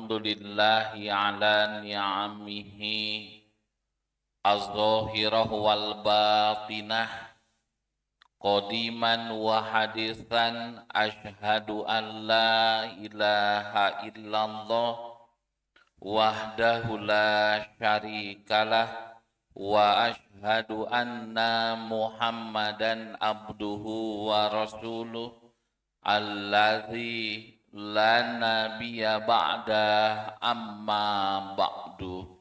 Alhamdulillahi ala ni'amihi az-zahirah wal batinah qadiman wa hadithan ashhadu an la ilaha illallah wahdahu la syarikalah wa ashhadu anna muhammadan abduhu wa rasuluh alladzi la nabiyya ba'da amma ba'du.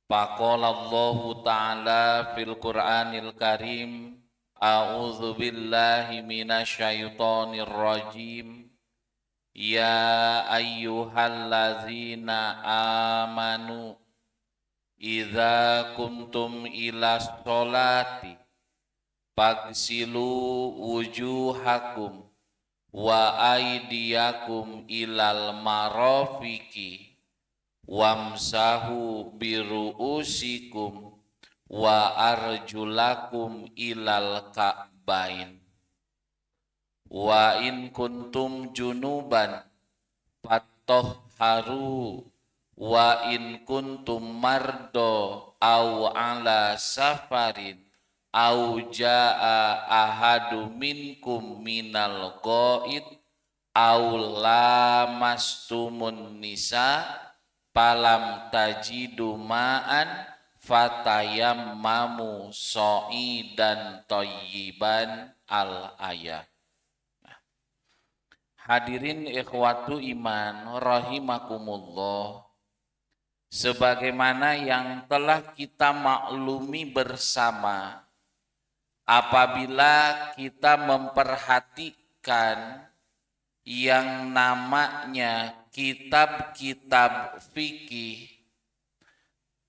Faqala Allah Ta'ala fil Qur'anil Karim, a'udzu billahi minasyaitonir rajim. Ya ayyuhallazina amanu idza kuntum ila sholati fagsilu wujuhakum wa aydiyakum ilal marafiqi wamsahu biru'usikum wa arjulakum ilal ka'bain wa in kuntum junuban fatahharu wa in kuntum mardo aw ala safarin aw jaa ahadu minkum minal ghaid aw lamastumun nisa falam tajidu ma'an fatayammamu sha'idan thayyiban al-ayat. Hadirin ikhwatu iman rahimakumullah, sebagaimana yang telah kita maklumi bersama, apabila kita memperhatikan yang namanya kitab-kitab fikih,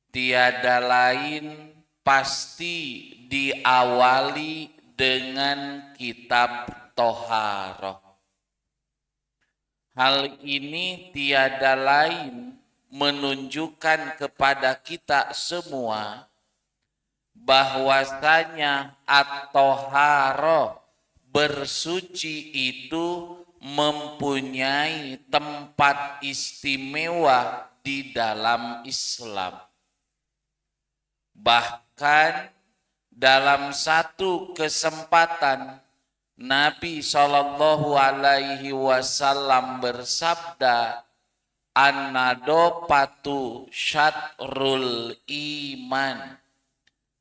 tiada lain pasti diawali dengan kitab toharoh. Hal ini tiada lain menunjukkan kepada kita semua bahwasanya at-toharoh, bersuci itu mempunyai tempat istimewa di dalam Islam. Bahkan dalam satu kesempatan Nabi SAW bersabda, an-nadofatu syatrul iman.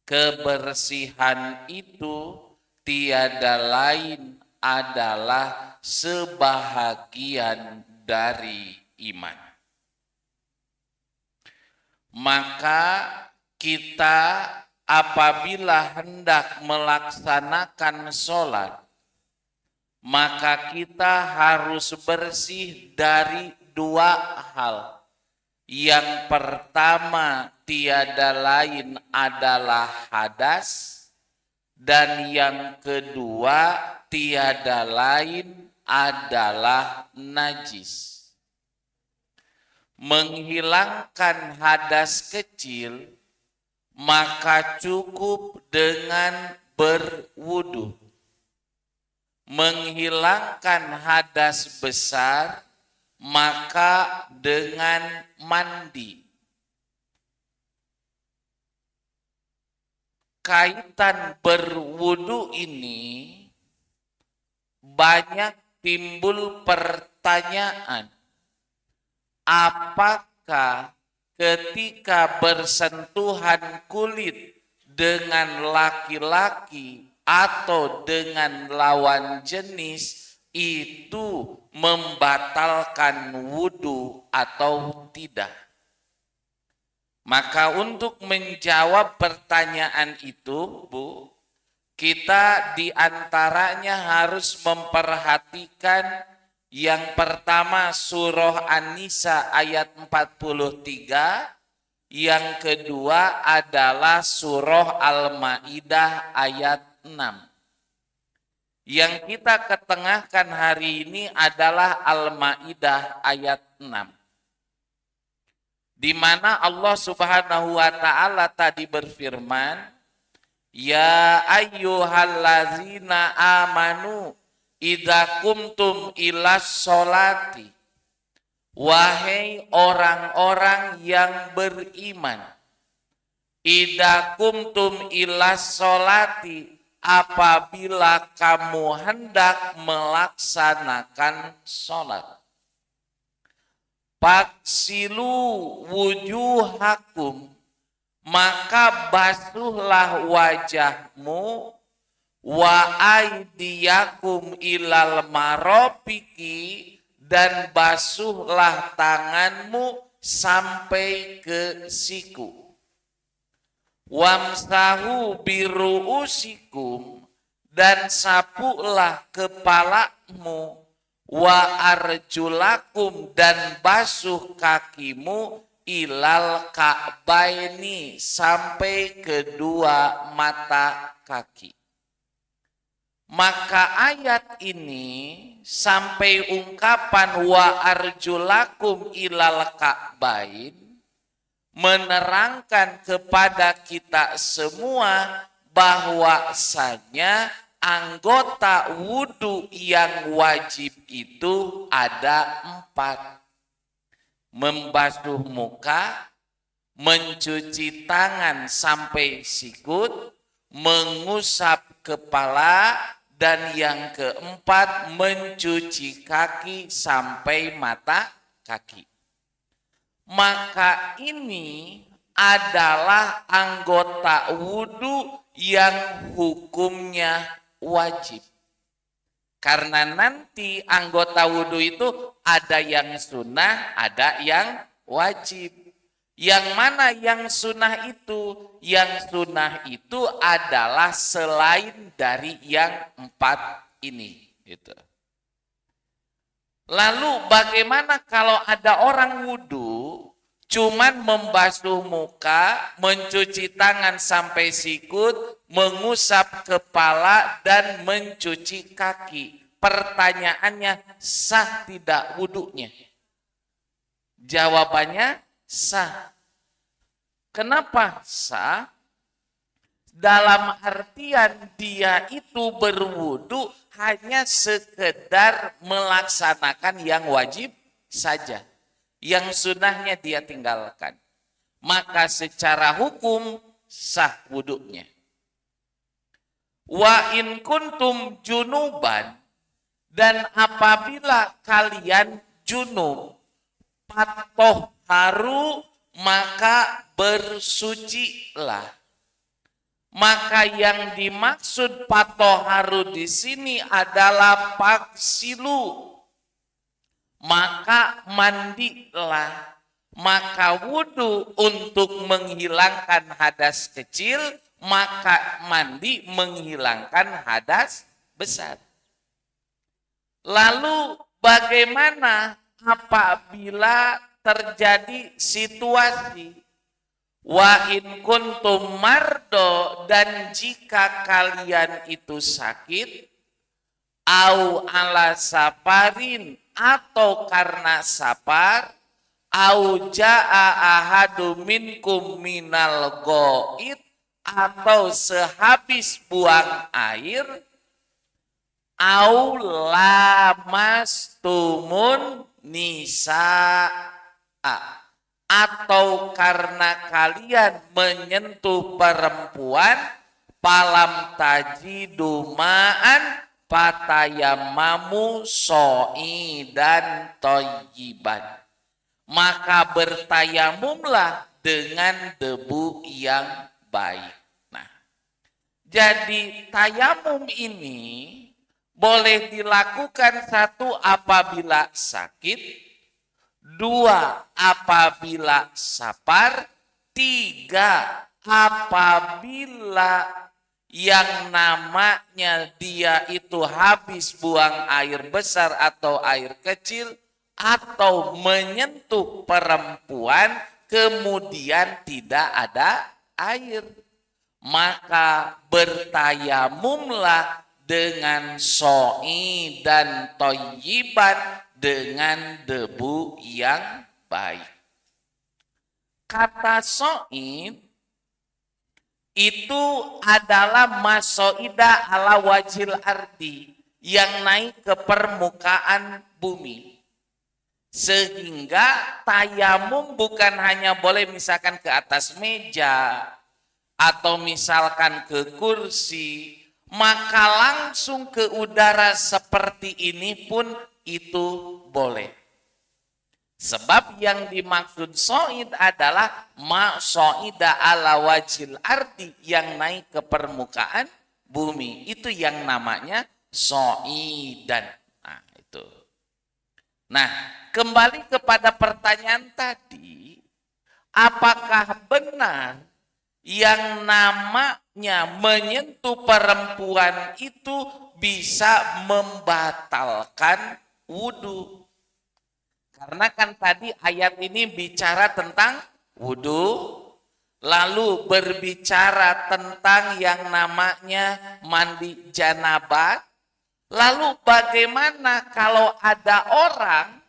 Kebersihan itu tiada lain adalah sebahagian dari iman. Maka kita apabila hendak melaksanakan sholat, maka kita harus bersih dari dua hal. Yang pertama tiada lain adalah hadas, dan yang kedua tiada lain adalah najis. Menghilangkan hadas kecil maka cukup dengan berwudu. Menghilangkan hadas besar maka dengan mandi. Kaitan berwudu ini banyak timbul pertanyaan. Apakah ketika bersentuhan kulit dengan laki-laki atau dengan lawan jenis itu membatalkan wudu atau tidak? Maka untuk menjawab pertanyaan itu, Bu, kita diantaranya harus memperhatikan yang pertama surah An-Nisa ayat 43, yang kedua adalah surah Al-Maidah ayat 6. Yang kita ketengahkan hari ini adalah Al-Maidah ayat 6. Di mana Allah Subhanahu wa taala tadi berfirman, ya ayyuhallazina amanu idza kumtum ilas sholati Wahai orang-orang yang beriman, idza kumtum ilas sholati, apabila kamu hendak melaksanakan sholat, faksilu wujuhakum, maka basuhlah wajahmu, wa aidiyakum ilal marofiki, dan basuhlah tanganmu sampai ke siku. Wamsahu biruusikum, dan sapulah kepalamu, wa arjulakum, dan basuh kakimu, ilal ka'baini, sampai kedua mata kaki. Maka ayat ini sampai ungkapan wa arjulakum ilal ka'bain menerangkan kepada kita semua bahwasanya anggota wudhu yang wajib itu ada 4. Membasuh muka, mencuci tangan sampai sikut, mengusap kepala, dan yang keempat mencuci kaki sampai mata kaki. Maka ini adalah anggota wudhu yang hukumnya wajib. Karena nanti anggota wudhu itu ada yang sunnah, ada yang wajib. Yang mana yang sunnah itu? Yang sunnah itu adalah selain dari yang 4 ini. Gitu. Lalu bagaimana kalau ada orang wudhu cuman membasuh muka, mencuci tangan sampai sikut, mengusap kepala, dan mencuci kaki? Pertanyaannya, sah tidak wudhunya? Jawabannya sah. Kenapa sah? Dalam artian dia itu berwudu hanya sekedar melaksanakan yang wajib saja. Yang sunnahnya dia tinggalkan. Maka secara hukum sah wudunya. Wa in kuntum junuban, dan apabila kalian junub, fatahharu, maka bersucilah. Maka yang dimaksud fatahharu di sini adalah faksilu, maka mandilah. Maka wudhu untuk menghilangkan hadas kecil, maka mandi menghilangkan hadas besar. Lalu bagaimana apabila terjadi situasi wa in kuntum mardo, dan jika kalian itu sakit, au ala saparin, atau karena sapar, au jaa ahadu minkum minal goit, atau sehabis buang air, au lamastumun nisaa, atau karena kalian menyentuh perempuan, palam tajiduma'an, patayamamu so'i dan toyiban, maka bertayamumlah dengan debu yang baik. Nah, jadi tayamum ini boleh dilakukan 1 apabila sakit, 2 apabila sapar, 3 apabila yang namanya dia itu habis buang air besar atau air kecil, atau menyentuh perempuan kemudian tidak ada air. Maka bertayamumlah dengan so'i dan toyiban, dengan debu yang baik. Kata so'id itu adalah masoida ala wajil ardi, yang naik ke permukaan bumi. Sehingga tayamum bukan hanya boleh misalkan ke atas meja atau misalkan ke kursi, maka langsung ke udara seperti ini pun itu boleh. Sebab yang dimaksud so'id adalah so'ida ala wajil ardi, yang naik ke permukaan bumi. Itu yang namanya so'idan. Nah, itu. Nah, kembali kepada pertanyaan tadi, apakah benar yang namanya menyentuh perempuan itu bisa membatalkan wudhu? Karena kan tadi ayat ini bicara tentang wudhu, lalu berbicara tentang yang namanya mandi janabah. Lalu bagaimana kalau ada orang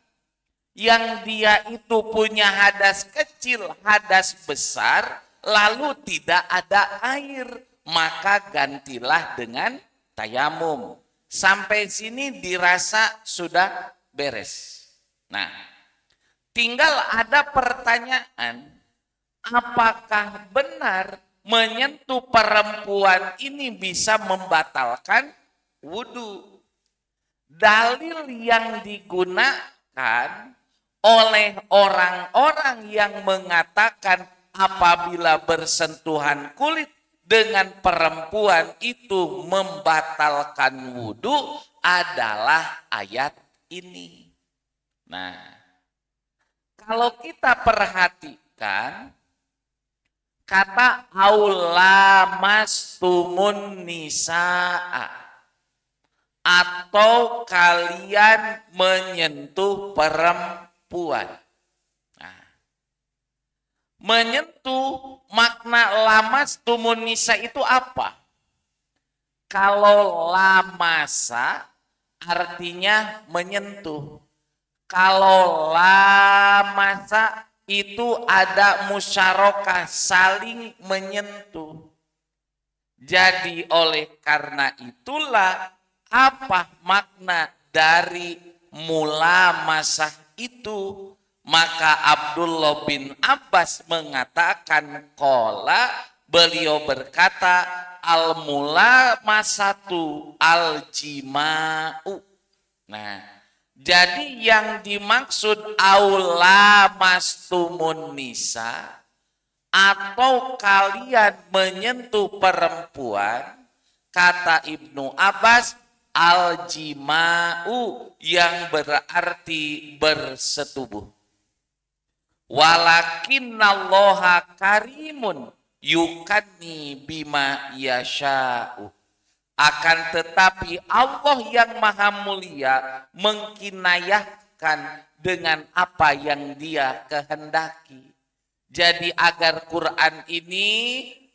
yang dia itu punya hadas kecil, hadas besar, lalu tidak ada air, maka gantilah dengan tayamum. Sampai sini dirasa sudah beres. Nah, tinggal ada pertanyaan, apakah benar menyentuh perempuan ini bisa membatalkan wudhu? Dalil yang digunakan oleh orang-orang yang mengatakan apabila bersentuhan kulit dengan perempuan itu membatalkan wudhu adalah ayat ini. Nah, kalau kita perhatikan kata aulamastumun nisaa, atau kalian menyentuh perempuan. Nah, menyentuh, makna lamastumun nisa itu apa? Kalau lamasa artinya menyentuh. Kalau lamasa itu ada musyarakah, saling menyentuh. Jadi oleh karena itulah apa makna dari mulamasah itu? Maka Abdullah bin Abbas mengatakan beliau berkata al-mulamasatu al-jima'u. Nah, jadi yang dimaksud aulamastumun nisa atau kalian menyentuh perempuan, kata Ibnu Abbas, al-jima'u yang berarti bersetubuh. Walakinnallaha karimun yukanni bima yasha'u. Akan tetapi Allah yang maha mulia mengkinayahkan dengan apa yang dia kehendaki. Jadi agar Quran ini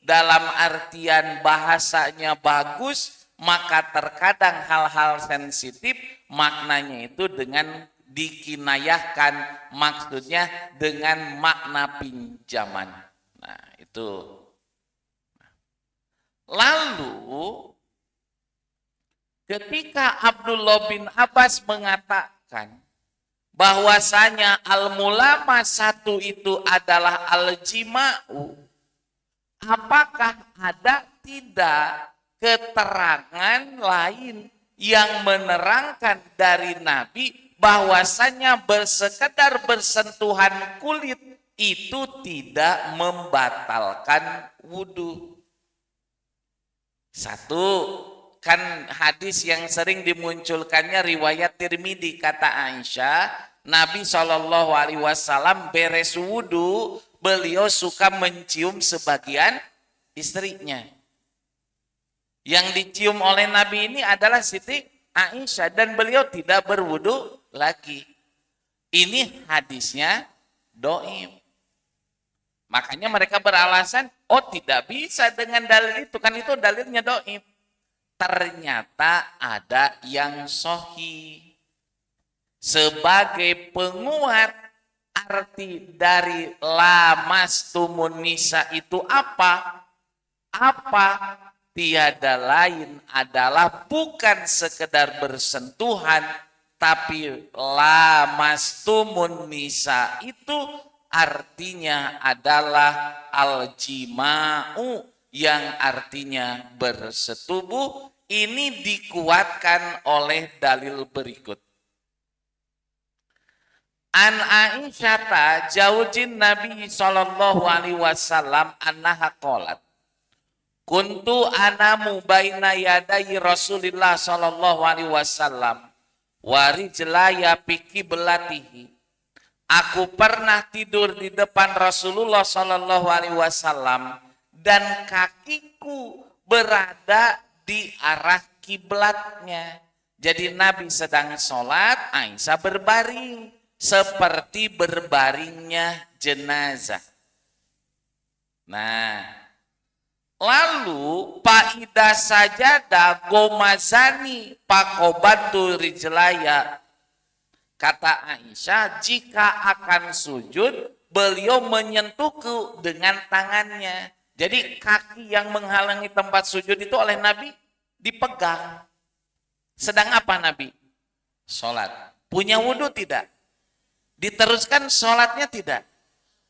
dalam artian bahasanya bagus, maka terkadang hal-hal sensitif maknanya itu dengan dikinayahkan, maksudnya dengan makna pinjaman. Nah, itu. Lalu ketika Abdullah bin Abbas mengatakan bahwasanya al-mulamasatu itu adalah al-jima'u, apakah ada tidak keterangan lain yang menerangkan dari Nabi bahwasanya bersekedar bersentuhan kulit itu tidak membatalkan wudhu? Satu, kan hadis yang sering dimunculkannya riwayat Tirmidzi, kata Aisyah, Nabi SAW beres wudhu, beliau suka mencium sebagian istrinya. Yang dicium oleh Nabi ini adalah Siti Aisyah dan beliau tidak berwudhu lagi. Ini hadisnya dhaif. Makanya mereka beralasan, oh tidak bisa dengan dalil itu, kan itu dalilnya dhaif. Ternyata ada yang sahih. Sebagai penguat arti dari lamastumun nisa itu apa? Apa? Tiada lain adalah bukan sekedar bersentuhan, tapi lamastumun nisa itu artinya adalah al-jima'u yang artinya bersetubuh. Ini dikuatkan oleh dalil berikut. An Aisyata zaujin Nabi sallallahu alaihi wasallam annaha qalat kuntu anamu baina yaday Rasulillah sallallahu alaihi wasallam wa rijlaya fi qiblatihi. Aku pernah tidur di depan Rasulullah sallallahu alaihi wasallam dan kakiku berada di arah kiblatnya. Jadi Nabi sedang sholat, Aisyah berbaring seperti berbaringnya jenazah. Nah, lalu Paida sajada gomazani pakobatu rijlaya. Kata Aisyah, jika akan sujud, beliau menyentuhku dengan tangannya. Jadi kaki yang menghalangi tempat sujud itu oleh Nabi dipegang. Sedang apa Nabi? Sholat. Punya wudhu tidak? Diteruskan sholatnya tidak?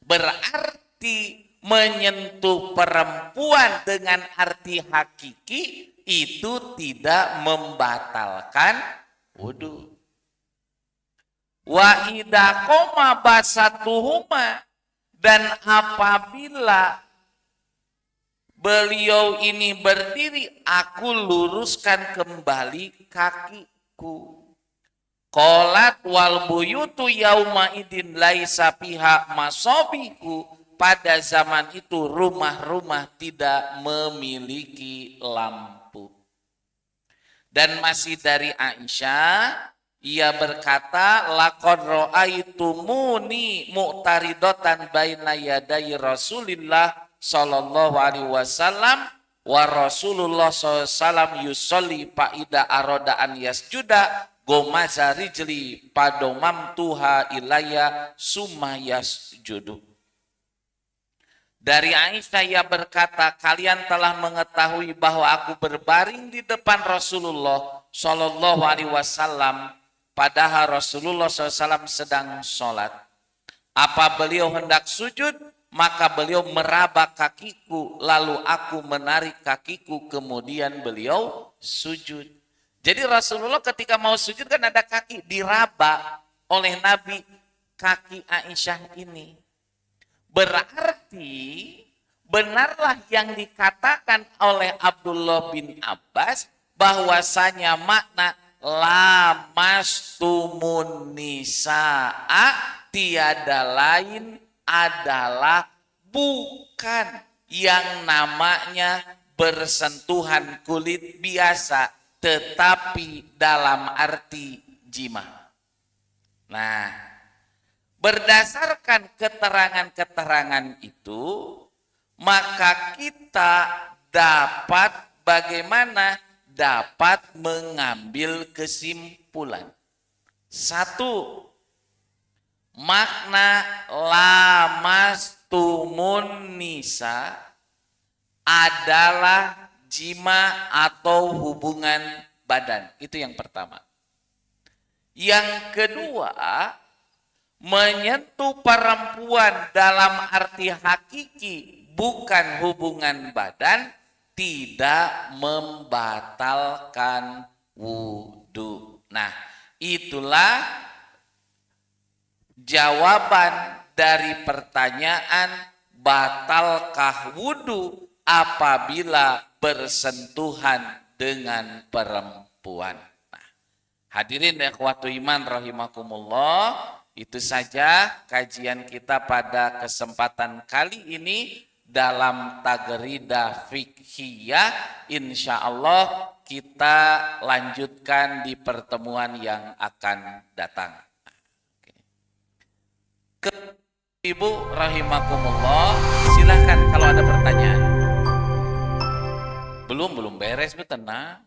Berarti menyentuh perempuan dengan arti hakiki itu tidak membatalkan wudhu. Wa idza qoma basatuhuma, dan apabila beliau ini berdiri, aku luruskan kembali kakiku. Qalat wal buyutu yauma idin laisa fiha masabihu. Pada zaman itu rumah-rumah tidak memiliki lampu. Dan masih dari Aisyah, ia berkata, laqad ra'aitumuni mu'taridatan baina yaday Rasulillah sallallahu alaihi wasallam wa Rasulullah sallallahu yusolli paida aroda an yasjuda gomaza rijli padomam tuha ilaya summa yasjudu. Dari Aisyah ia berkata, kalian telah mengetahui bahwa aku berbaring di depan Rasulullah sallallahu alaihi wasallam padahal Rasulullah SAW sedang sholat. Apa beliau hendak sujud, maka beliau meraba kakiku, lalu aku menarik kakiku, kemudian beliau sujud. Jadi Rasulullah ketika mau sujud kan ada kaki, diraba oleh Nabi kaki Aisyah ini. Berarti benarlah yang dikatakan oleh Abdullah bin Abbas bahwasanya makna lamastumun nisa'a tiada lain adalah bukan yang namanya bersentuhan kulit biasa, tetapi dalam arti jima. Nah, berdasarkan keterangan-keterangan itu, maka kita dapat bagaimana dapat mengambil kesimpulan. Satu, makna lamastumun nisa adalah jima atau hubungan badan. Itu yang pertama. Yang kedua, menyentuh perempuan dalam arti hakiki bukan hubungan badan tidak membatalkan wudhu. Nah, itulah jawaban dari pertanyaan batalkah wudhu apabila bersentuhan dengan perempuan. Nah, hadirin ikhwatu iman rahimakumullah, itu saja kajian kita pada kesempatan kali ini dalam Taghridah Fiqhiyah. Insya Allah kita lanjutkan di pertemuan yang akan datang. Ibu rahimakumullah, silahkan kalau ada pertanyaan. Belum beres, tenang.